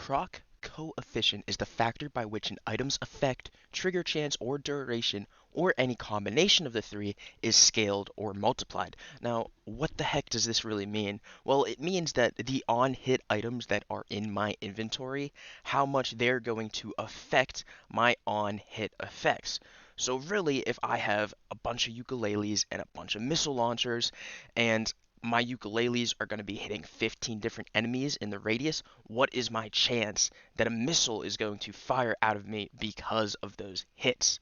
proc coefficient is the factor by which an item's effect, trigger chance, or duration, or any combination of the three, is scaled or multiplied. Now, what the heck does this really mean? Well, it means that the on-hit items that are in my inventory, how much they're going to affect my on-hit effects. So really, if I have a bunch of ukuleles and a bunch of missile launchers, and my ukuleles are going to be hitting 15 different enemies in the radius, what is my chance that a missile is going to fire out of me because of those hits?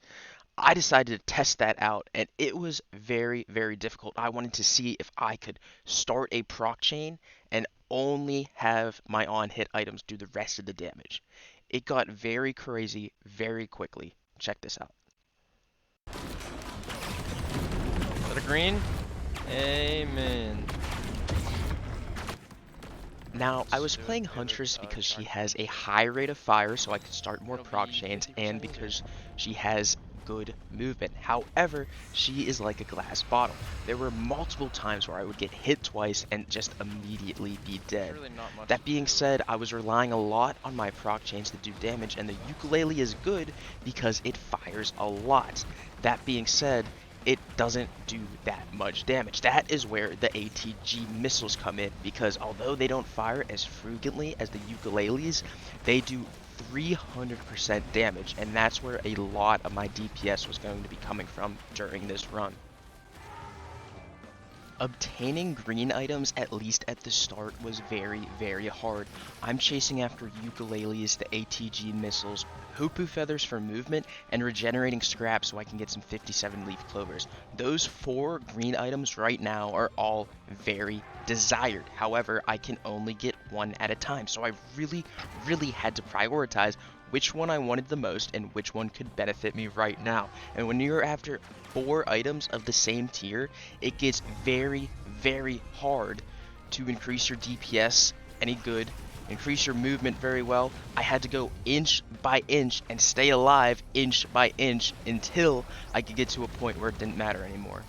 I decided to test that out, and it was very, very difficult. I wanted to see if I could start a proc chain and only have my on-hit items do the rest of the damage. It got very crazy very quickly. Check this out. Is that a green? Amen. Now, I was playing Huntress because she has a high rate of fire, so I could start more proc chains, and because she has good movement. However, she is like a glass bottle. There were multiple times where I would get hit twice and just immediately be dead. That being said, I was relying a lot on my proc chains to do damage, and the ukulele is good because it fires a lot. That being said, it doesn't do that much damage. That is where the ATG missiles come in, because although they don't fire as frequently as the ukuleles, they do 300% damage, and that's where a lot of my DPS was going to be coming from during this run. Obtaining green items, at least at the start, was very, very hard. I'm chasing after ukuleles, the ATG missiles, hoopoe feathers for movement, and regenerating scrap so I can get some 57 leaf clovers. Those 4 green items right now are all very desired. However, I can only get one at a time, so I really, really had to prioritize which one I wanted the most and which one could benefit me right now. And when you're after 4 items of the same tier, it gets very, very hard to increase your DPS any good, increase your movement very well. I had to go inch by inch and stay alive inch by inch until I could get to a point where it didn't matter anymore.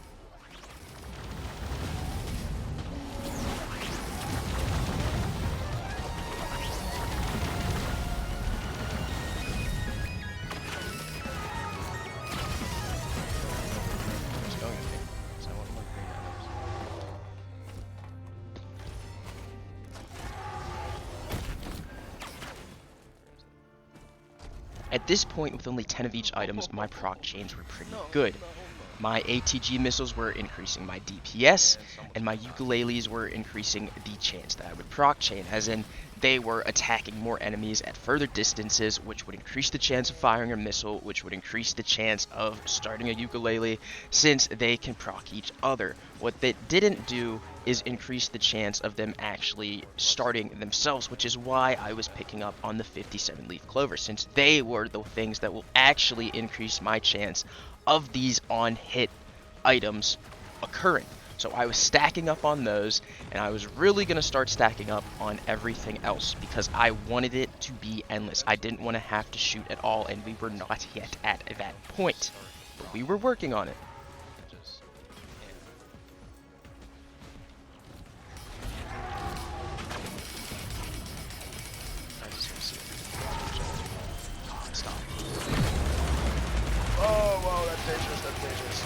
At this point, with only 10 of each items, my proc chains were pretty good. My ATG missiles were increasing my DPS, and my ukuleles were increasing the chance that I would proc chain, as in they were attacking more enemies at further distances, which would increase the chance of firing a missile, which would increase the chance of starting a ukulele, since they can proc each other. What they didn't do is increase the chance of them actually starting themselves, which is why I was picking up on the 57 leaf clover, since they were the things that will actually increase my chance of these on-hit items occurring. So I was stacking up on those, and I was really going to start stacking up on everything else because I wanted it to be endless. I didn't want to have to shoot at all, and we were not yet at that point. But we were working on it. Oh, wow, that's dangerous, that's dangerous.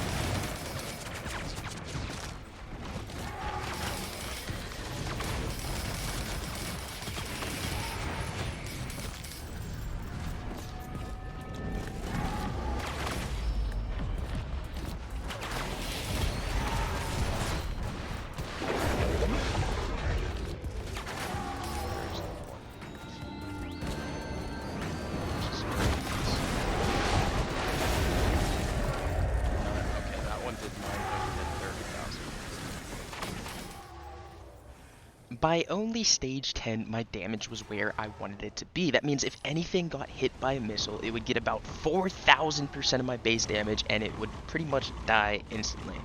By only stage 10, my damage was where I wanted it to be. That means if anything got hit by a missile, it would get about 4,000% of my base damage, and it would pretty much die instantly.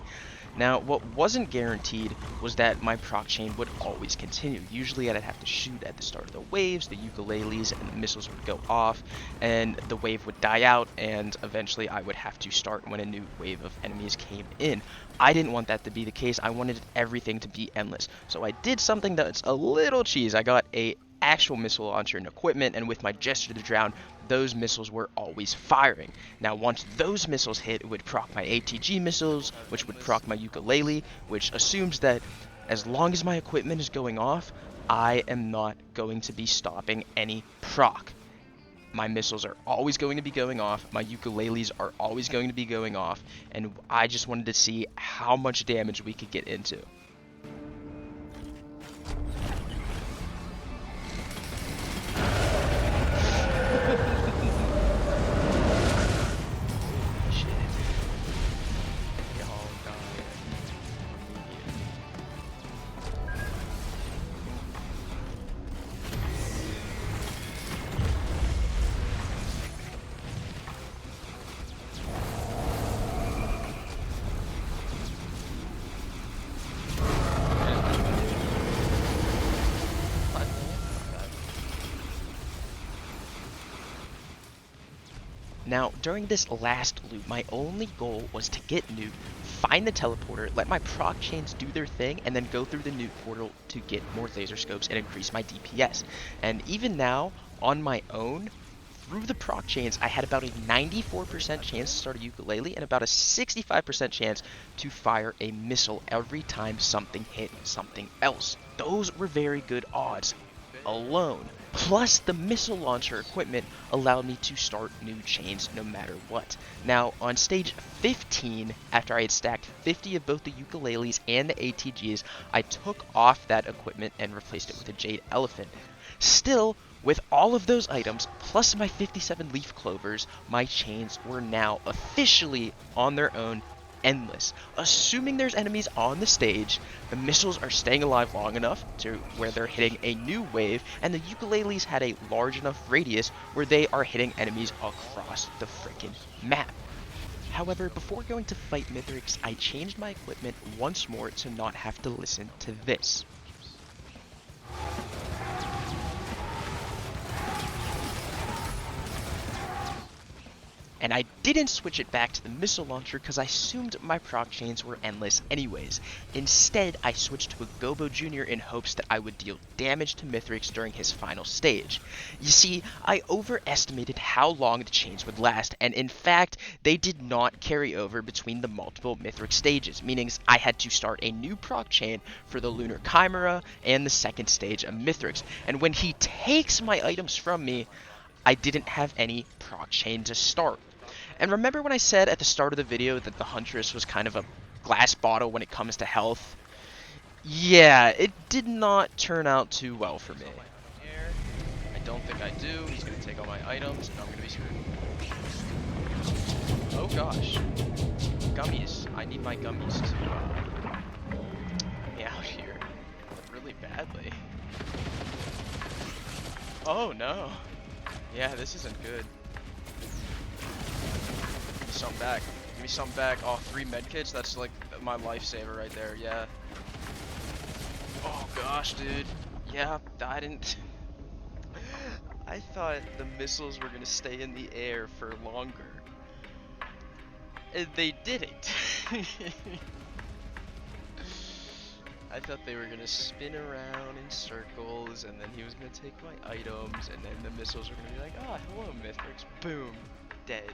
Now, what wasn't guaranteed was that my proc chain would always continue. Usually I'd have to shoot at the start of the waves, the ukuleles and the missiles would go off, and the wave would die out, and eventually I would have to start when a new wave of enemies came in. I didn't want that to be the case. I wanted everything to be endless. So I did something that's a little cheese. I got a actual missile launcher and equipment, and with my gesture to drown, those missiles were always firing. Now once those missiles hit, it would proc my ATG missiles, which would proc my ukulele, which assumes that as long as my equipment is going off, I am not going to be stopping any proc. My missiles are always going to be going off, my ukuleles are always going to be going off, and I just wanted to see how much damage we could get into. Now, during this last loop, my only goal was to get nuke, find the teleporter, let my proc chains do their thing, and then go through the nuke portal to get more laser scopes and increase my DPS. And even now, on my own, through the proc chains, I had about a 94% chance to start a ukulele and about a 65% chance to fire a missile every time something hit something else. Those were very good odds alone. Plus, the missile launcher equipment allowed me to start new chains no matter what. Now, on stage 15, after I had stacked 50 of both the ukuleles and the ATGs, I took off that equipment and replaced it with a jade elephant. Still, with all of those items, plus my 57 leaf clovers, my chains were now officially on their own endless. Assuming there's enemies on the stage, the missiles are staying alive long enough to where they're hitting a new wave, and the ukuleles had a large enough radius where they are hitting enemies across the freaking map. However, before going to fight Mithrix, I changed my equipment once more to not have to listen to this. And I didn't switch it back to the missile launcher because I assumed my proc chains were endless anyways. Instead, I switched to a Gobo Jr. in hopes that I would deal damage to Mithrix during his final stage. You see, I overestimated how long the chains would last, and in fact, they did not carry over between the multiple Mithrix stages, meaning I had to start a new proc chain for the Lunar Chimera and the second stage of Mithrix. And when he takes my items from me, I didn't have any proc chain to start. And remember when I said at the start of the video that the Huntress was kind of a glass bottle when it comes to health? Yeah, it did not turn out too well for me. I don't think I do. He's going to take all my items, and I'm going to be screwed. Oh gosh. Gummies. I need my gummies to be out here really badly. Oh no. Yeah, this isn't good. Give me something back. Give me something back. Oh, 3 medkits? That's like my lifesaver right there, yeah. Oh gosh, dude. Yeah, I didn't... I thought the missiles were gonna stay in the air for longer. And they didn't. I thought they were gonna spin around in circles, and then he was gonna take my items, and then the missiles were gonna be like, oh, hello, Mithrix. Boom. Dead.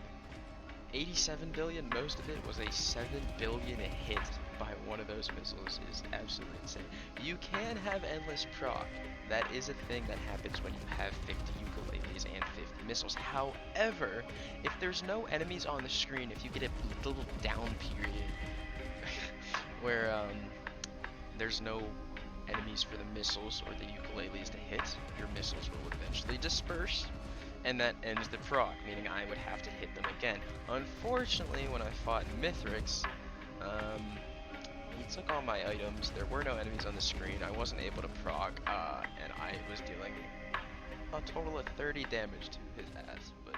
87 billion, most of it was a 7 billion hit by one of those missiles is absolutely insane. You can have endless proc. That is a thing that happens when you have 50 ukuleles and 50 missiles. However, if there's no enemies on the screen, if you get a little down period where there's no enemies for the missiles or the ukuleles to hit, your missiles will eventually disperse, and that ends the proc, meaning I would have to hit them again. Unfortunately, when I fought Mithrix, he took all my items, there were no enemies on the screen, I wasn't able to proc, and I was dealing a total of 30 damage to his ass, but